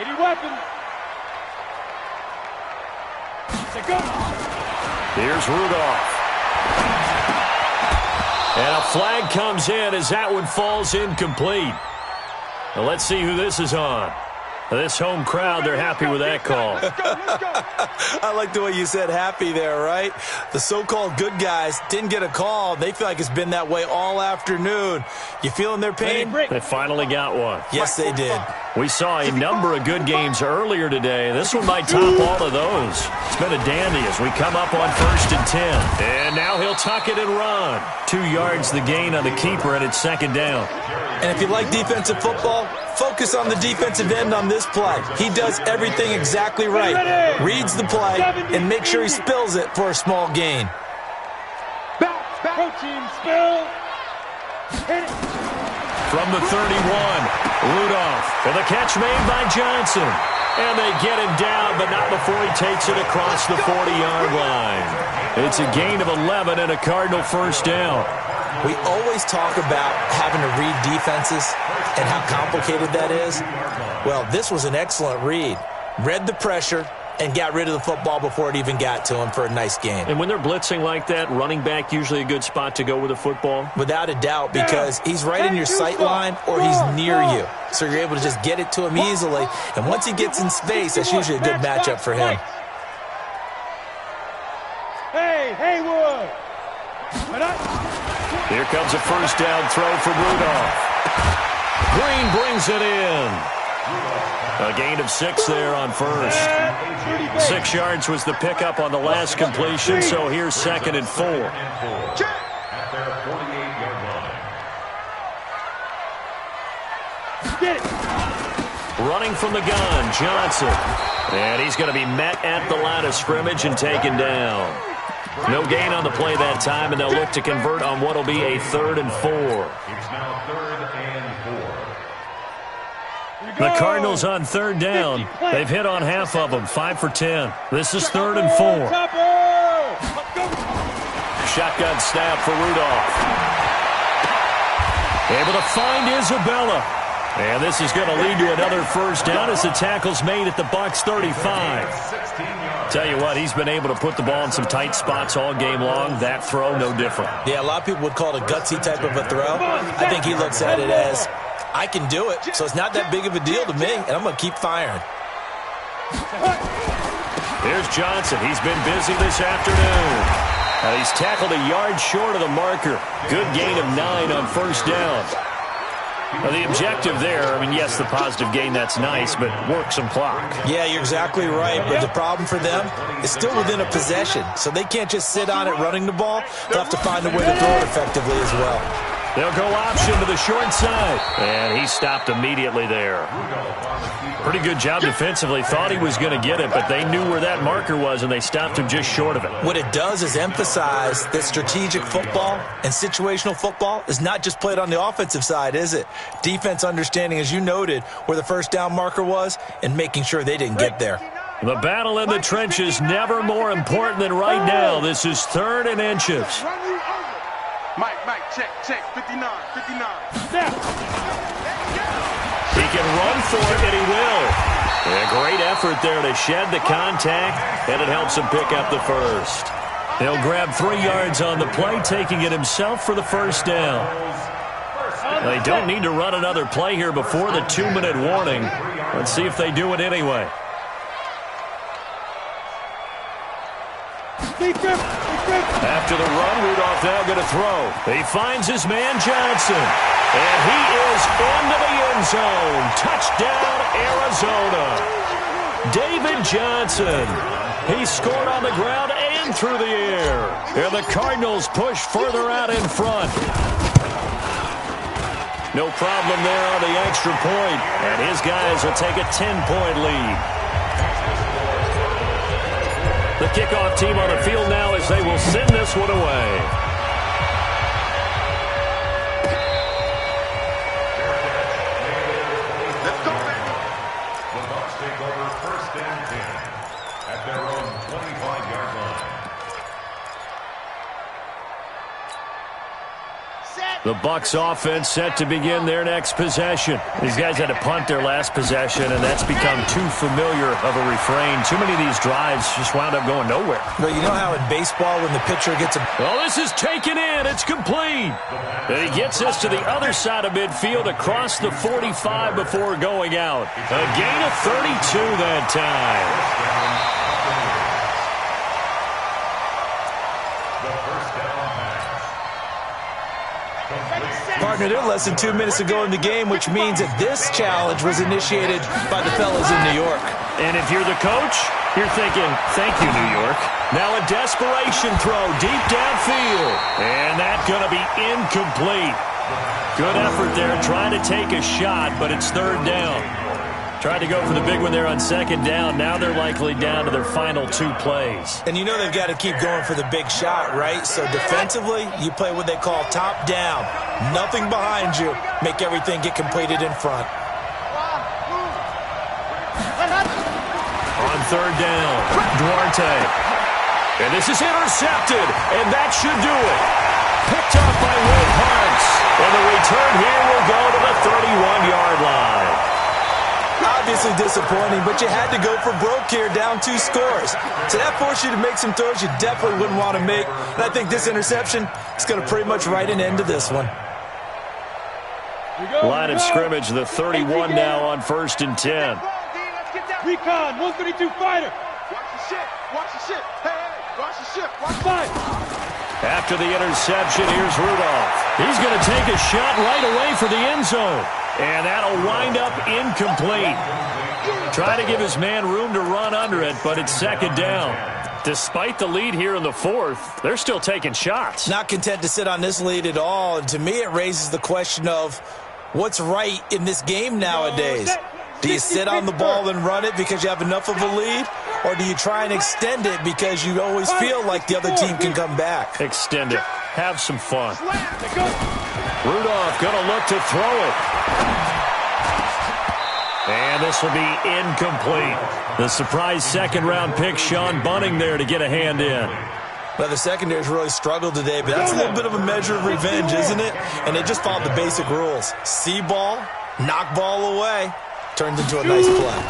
[SPEAKER 7] 80 weapon.
[SPEAKER 3] Here's Rudolph. And a flag comes in as that one falls incomplete. Now let's see who this is on. This home crowd, they're happy with that call.
[SPEAKER 5] I like the way you said happy there, right? The so-called good guys didn't get a call. They feel like it's been that way all afternoon. You feeling their pain?
[SPEAKER 3] They finally got one.
[SPEAKER 5] Yes, they did.
[SPEAKER 3] We saw a number of good games earlier today. This one might top all of those. It's been a dandy as we come up on 1st and 10. And now he'll tuck it and run. 2 yards the gain on the keeper, and it's 2nd down.
[SPEAKER 5] And if you like defensive football, focus on the defensive end on this play. He does everything exactly right. Reads the play and makes sure he spills it for a small gain.
[SPEAKER 7] Go team, spill. Hit it.
[SPEAKER 3] From the 31, Rudolph for the catch made by Johnson. And they get him down, but not before he takes it across the 40-yard line. It's a gain of 11 and a Cardinal 1st down.
[SPEAKER 5] We always talk about having to read defenses and how complicated that is. Well, this was an excellent read. Read the pressure and got rid of the football before it even got to him for a nice gain.
[SPEAKER 3] And when they're blitzing like that, running back usually a good spot to go with the football?
[SPEAKER 5] Without a doubt, because he's right in your sight line or he's near you. So you're able to just get it to him easily. And once he gets in space, that's usually a good matchup for him.
[SPEAKER 7] Hey, Haywood.
[SPEAKER 3] Here comes a 1st down throw for Rudolph. Green brings it in. A gain of 6 there on 1st. 6 yards was the pickup on the last completion, so here's 2nd and 4.
[SPEAKER 6] At their 48-yard line.
[SPEAKER 7] Get it.
[SPEAKER 3] Running from the gun, Johnson. And he's going to be met at the line of scrimmage and taken down. No gain on the play that time, and they'll look to convert on what will be a 3rd and 4.
[SPEAKER 6] It's now 3rd and 4.
[SPEAKER 3] The Cardinals on 3rd down. They've hit on half of them, 5 for 10. This is 3rd and 4. Shotgun snap for Rudolph. Able to find Isabella. And this is going to lead to another 1st down as the tackle's made at the Bucs 35. Tell you what, he's been able to put the ball in some tight spots all game long. That throw, no different.
[SPEAKER 5] Yeah, a lot of people would call it a gutsy type of a throw. I think he looks at it as, I can do it, so it's not that big of a deal to me, and I'm going to keep firing.
[SPEAKER 3] Here's Johnson. He's been busy this afternoon. He's tackled a yard short of the marker. Good gain of 9 on 1st down. Well, the objective there, I mean, yes, the positive gain, that's nice, but work some clock.
[SPEAKER 5] Yeah, you're exactly right, but the problem for them is still within a possession, so they can't just sit on it running the ball. They'll have to find a way to throw it effectively as well.
[SPEAKER 3] They'll go option to the short side. And he stopped immediately there. Pretty good job defensively. Thought he was going to get it, but they knew where that marker was, and they stopped him just short of it.
[SPEAKER 5] What it does is emphasize that strategic football and situational football is not just played on the offensive side, is it? Defense understanding, as you noted, where the 1st down marker was and making sure they didn't get there.
[SPEAKER 3] The battle in the trenches never more important than right now. This is 3rd and inches.
[SPEAKER 4] Mike, check, 59.
[SPEAKER 3] He can run for it, and he will. A great effort there to shed the contact, and it helps him pick up the 1st. He'll grab 3 yards on the play, taking it himself for the 1st down. They don't need to run another play here before the 2-minute warning. Let's see if they do it anyway. After the run, Rudolph now going to throw. He finds his man Johnson. And he is into the end zone. Touchdown, Arizona. David Johnson. He scored on the ground and through the air. And the Cardinals push further out in front. No problem there on the extra point. And his guys will take a 10-point lead. The kickoff team on the field now as they will send this one away.
[SPEAKER 2] Let's go, baby.
[SPEAKER 6] The Bucs take over 1st and 10 at their own 25-yard line.
[SPEAKER 3] The Bucs offense set to begin their next possession. These guys had to punt their last possession, and that's become too familiar of a refrain. Too many of these drives just wound up going nowhere.
[SPEAKER 5] But you know how in baseball when the pitcher gets a...
[SPEAKER 3] Well, this is taken in. It's complete. And he gets us to the other side of midfield across the 45 before going out. A gain of 32 that time.
[SPEAKER 5] Partner, they're less than 2 minutes ago in the game, which means that this challenge was initiated by the fellas in New York.
[SPEAKER 3] And if you're the coach, you're thinking, thank you, New York. Now a desperation throw deep downfield. And that's going to be incomplete. Good effort there trying to take a shot, but it's 3rd down. Tried to go for the big one there on 2nd down. Now they're likely down to their final 2 plays.
[SPEAKER 5] And you know they've got to keep going for the big shot, right? So defensively, you play what they call top down. Nothing behind you. Make everything get completed in front.
[SPEAKER 3] On 3rd down, Duarte. And this is intercepted, and that should do it. Picked up by Will Parks. And the return here will go to the 31-yard line.
[SPEAKER 5] Obviously disappointing, but you had to go for broke here, down 2 scores. So that forced you to make some throws you definitely wouldn't want to make. And I think this interception is going to pretty much write an end to this one.
[SPEAKER 3] Line of scrimmage, the 31 now on 1st and 10.
[SPEAKER 7] Recon, 132 fighter.
[SPEAKER 4] Watch the shit. Watch the shit. Hey, watch the shit. Watch
[SPEAKER 7] Fight.
[SPEAKER 3] After the interception, here's Rudolph. He's going to take a shot right away for the end zone. And that'll wind up incomplete. Try to give his man room to run under it, but it's 2nd down. Despite the lead here in the 4th, they're still taking shots.
[SPEAKER 5] Not content to sit on this lead at all. And to me, it raises the question of what's right in this game nowadays. Do you sit on the ball and run it because you have enough of a lead? Or do you try and extend it because you always feel like the other team can come back?
[SPEAKER 3] Extend it. Have some fun. Rudolph going to look to throw it. And this will be incomplete. The surprise 2nd-round pick, Sean Bunning, there to get a hand in.
[SPEAKER 5] Well, the secondary's really struggled today, but that's a little bit of a measure of revenge, isn't it? And they just followed the basic rules. See ball, knock ball away. Turned into a nice play.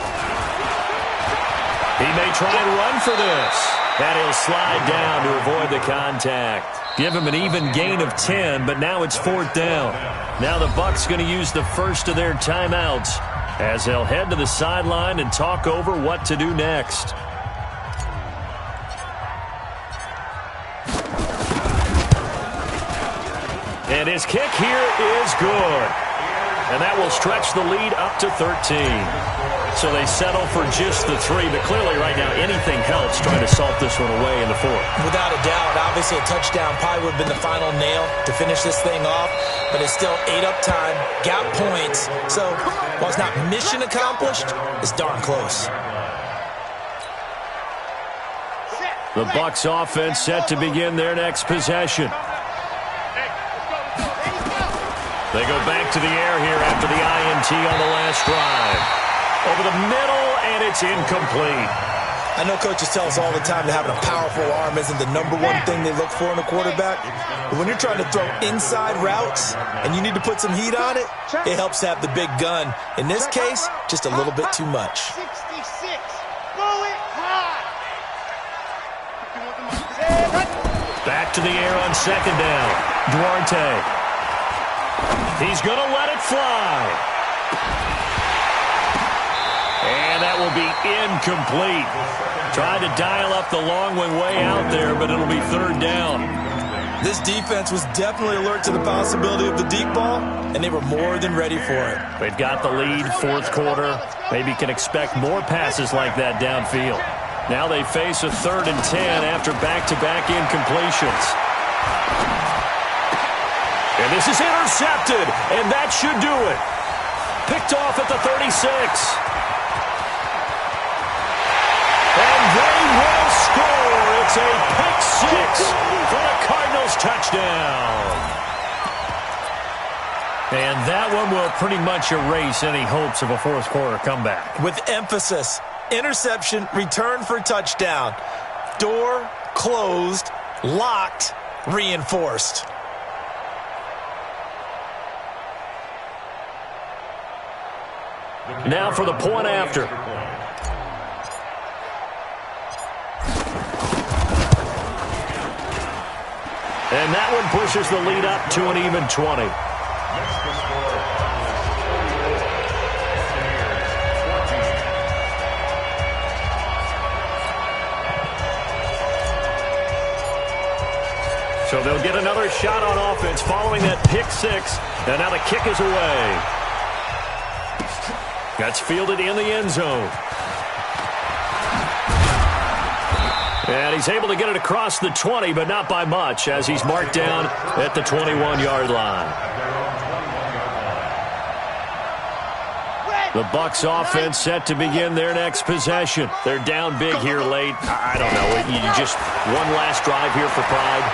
[SPEAKER 3] He may try and run for this. And he'll slide down to avoid the contact. Give him an even gain of 10, but now it's 4th down. Now the Bucs going to use the first of their timeouts as they'll head to the sideline and talk over what to do next. And his kick here is good. And that will stretch the lead up to 13. So they settle for just the 3, but clearly right now anything helps trying to salt this one away in the 4th.
[SPEAKER 5] Without a doubt, obviously a touchdown probably would have been the final nail to finish this thing off, but it's still 8 up time, got points. So while it's not mission accomplished, it's darn close.
[SPEAKER 3] The Bucs offense set to begin their next possession. They go back to the air here after the INT on the last drive. Over the middle, and it's incomplete.
[SPEAKER 5] I know coaches tell us all the time that having a powerful arm isn't the #1 thing they look for in a quarterback. But when you're trying to throw inside routes and you need to put some heat on it, it helps to have the big gun. In this case, just a little bit too much.
[SPEAKER 4] 66. Bullet high.
[SPEAKER 3] Back to the air on 2nd down. Duarte. He's going to let it fly. And that will be incomplete. Tried to dial up the long one way out there, but it'll be 3rd down.
[SPEAKER 5] This defense was definitely alert to the possibility of the deep ball, and they were more than ready for it.
[SPEAKER 3] They've got the lead, 4th quarter. Maybe can expect more passes like that downfield. Now they face a 3rd and 10 after back-to-back incompletions. And this is intercepted, and that should do it. Picked off at the 36. And they will score. touchdown. And that one will pretty much erase any hopes of a fourth-quarter comeback.
[SPEAKER 5] With emphasis, interception, return for touchdown. Door closed, locked, reinforced.
[SPEAKER 3] Now for the point after. And that one pushes the lead up to an even 20. So they'll get another shot on offense following that pick six. And now the kick is away. That's fielded in the end zone. And he's able to get it across the 20, but not by much, as he's marked down at the 21-yard line. The Bucs offense set to begin their next possession. They're down big here late. I don't know. You just one last drive here for pride.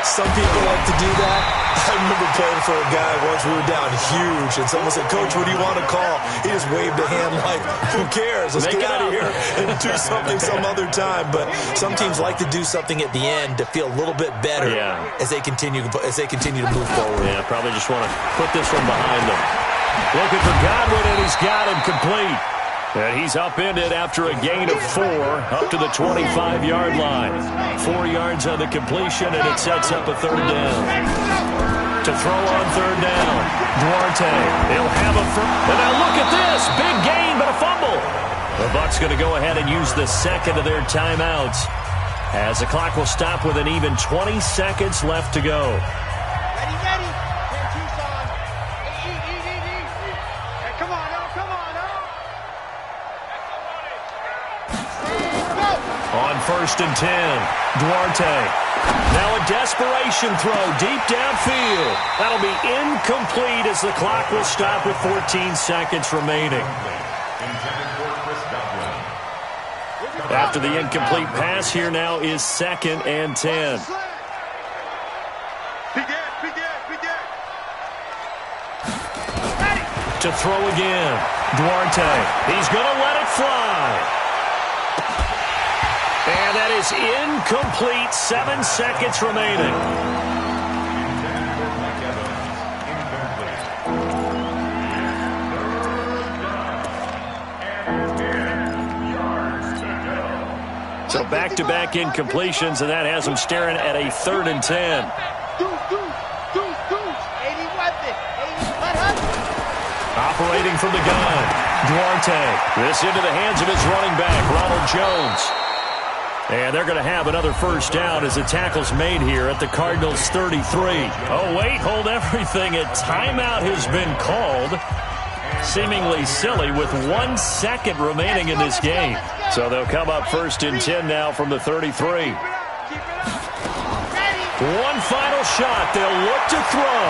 [SPEAKER 5] Some people like to do that. I remember playing for a guy once. We were down huge, and someone said, "Coach, what do you want to call?" He just waved a hand like, "Who cares? Let's get out of here and do something some other time." But some teams like to do something at the end to feel a little bit better as they continue to move forward.
[SPEAKER 3] Yeah, probably just want to put this one behind them. Looking for Godwin, and he's got him complete. And he's upended after a gain of 4 up to the 25-yard line. 4 yards on the completion, and it sets up a third down. To throw on third down, Duarte. He'll have a and now look at this. Big gain, but a fumble. The Bucs going to go ahead and use the second of their timeouts, as the clock will stop with an even 20 seconds left to go.
[SPEAKER 4] Ready, ready. Cantee's on. Eat. Hey, come on, oh, come on, oh.
[SPEAKER 3] On 1st and 10, Duarte. Now a desperation throw deep downfield. That'll be incomplete as the clock will stop with 14 seconds remaining. After the incomplete pass, here now is 2nd and 10. To throw again, Duarte. He's going to let it fly. And that is incomplete. 7 seconds remaining. So back-to-back incompletions, and that has them staring at a 3rd and 10. Operating from the gun, Duarte. This into the hands of his running back, Ronald Jones. And they're going to have another first down as the tackle's made here at the Cardinals' 33. Oh, wait, hold everything. A timeout has been called. Seemingly silly with 1 second remaining in this game. So they'll come up 1st and 10 now from the 33. One final shot. They'll look to throw.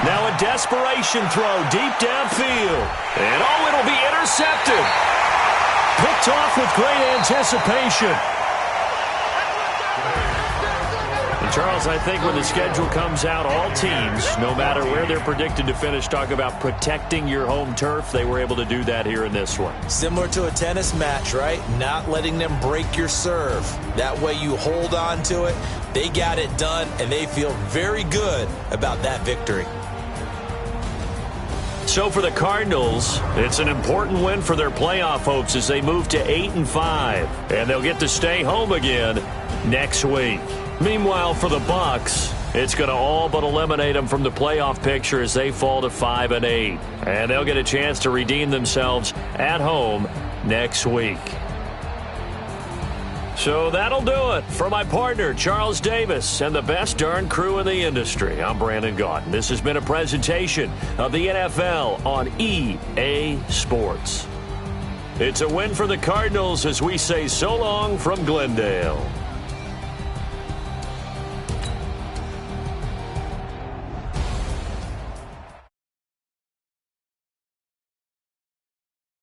[SPEAKER 3] Now a desperation throw deep downfield. And oh, it'll be intercepted. Picked off with great anticipation. And Charles, I think when the schedule comes out, all teams, no matter where they're predicted to finish, talk about protecting your home turf. They were able to do that here in this one.
[SPEAKER 5] Similar to a tennis match, right? Not letting them break your serve. That way you hold on to it. They got it done, and they feel very good about that victory.
[SPEAKER 3] So for the Cardinals, it's an important win for their playoff hopes as they move to 8-5, and they'll get to stay home again next week. Meanwhile, for the Bucs, it's going to all but eliminate them from the playoff picture as they fall to 5-8, and they'll get a chance to redeem themselves at home next week. So that'll do it. For my partner, Charles Davis, and the best darn crew in the industry, I'm Brandon Gaudin. This has been a presentation of the NFL on EA Sports. It's a win for the Cardinals as we say so long from Glendale.